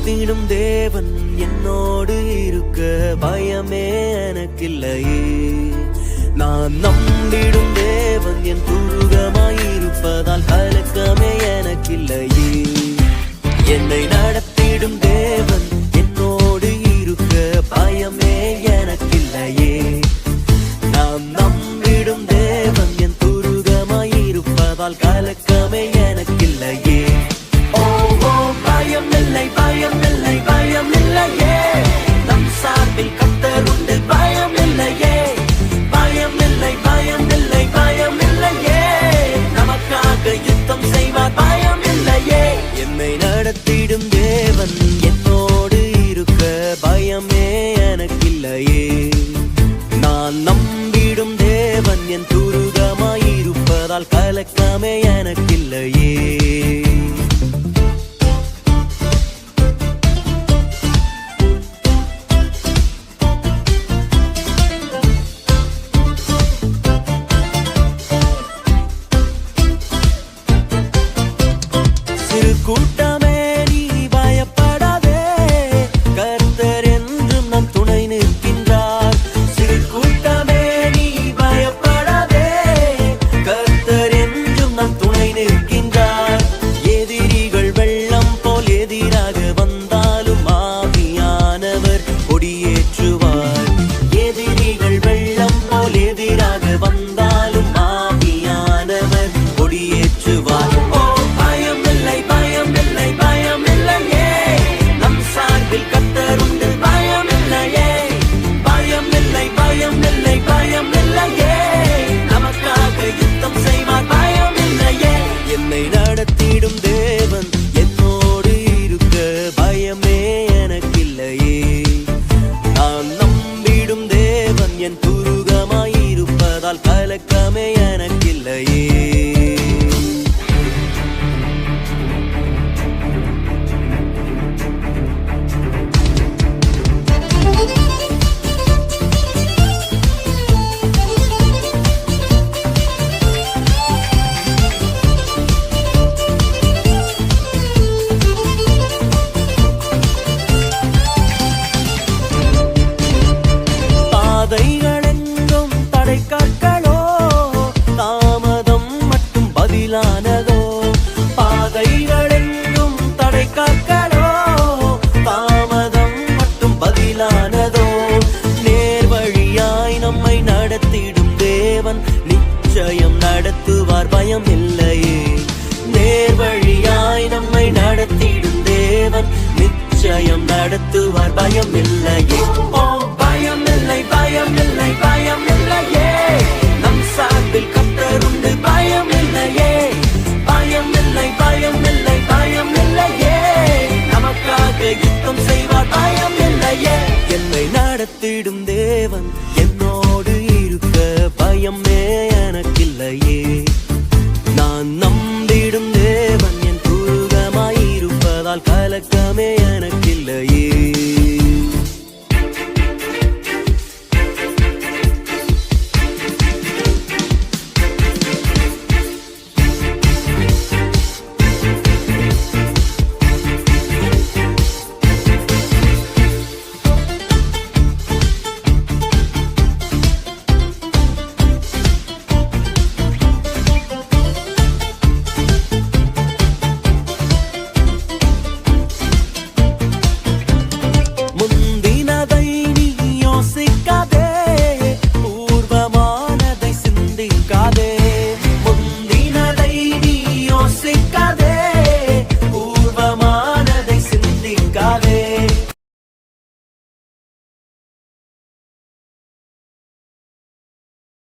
நடத்திடும் தேவன் என்னோடு இருக்க பயமே எனக்கில்லையே. நான் நம்பிடும் தேவன் என் துருகமாயிருப்பதால் கலக்கமே எனக்கில்லையே. என்னை நடத்திடும் தேவன் என்னோடு இருக்க பயமே எனக்கில்லையே. நான் நம்பிடும் தேவன் என் துருகமாயிருப்பதால் கலக்கமே எனக்கில்லையே. ஓ ஓ பயம் இல்லை பயம் இல்லை பயம் இல்லையே. நம் சார்பில் கர்த்தர் உண்டு பயம் இல்லையே. பயம் இல்லை பயம் இல்லை பயம் இல்லையே. நமக்காக யுத்தம் செய்வார் பயம் இல்லையே. என்னை நடத்திடும் தேவன் என்னோடு இருக்க பயமே எனக்கில்லையே. நான் நம்பிடும் தேவன் என் துருகமாயிருப்பதால் கலக்கமே எனக்கில்லையே. கூட்டமே நீ பயப்படாதே, கர்த்தர் என்றும் நம் துணை நிற்கின்றார். சிறு கூட்டமே நீ பயப்படாதே, கர்த்தர் என்றும் நம் துணை நிற்கின்றார். எதிரிகள் வெள்ளம் போல் எதிராக வந்தாலும் ஆவியானவர் கொடியேற்றுவார். எதிரிகள் வெள்ளம் போல் எதிராக வந்தாலும் ஆவியானவர் கொடியேற்றுவார். என்னை நடத்திடும் தேவன் என்னோடு இருக்க பயமே எனக்கில்லையே. நான் நம்பிடும் தேவன் என் துருகமாயிருப்பதால் கலக்கமே எனக்கில்லையே. பாதைகளெங்கும் தடைக்கற்களோ, தாமதம் மட்டும் பதிலானதோ. பாதைகளெங்கும் தடைக்கற்களோ, தாமதம் மட்டும் பதிலானதோ. நேர்வழியாய் நம்மை நடத்திடும் தேவன் நிச்சயம் நடத்துவார் பயம் இல்லையே. நேர்வழியாய் நம்மை நடத்திடும் தேவன் நிச்சயம் நடத்துவார் பயம் இல்லையே. ஓ பயம் இல்லை பயம் இல்லை பயம் இல்லையே. நம் சார்பில் கர்த்தர் உண்டு பயம் இல்லையே. பயம் இல்லை பயம் இல்லை பயம் இல்லையே. நமக்காக யுத்தம் செய்வார் பயம் இல்லையே. என்னை நடத்திடும் தேவன்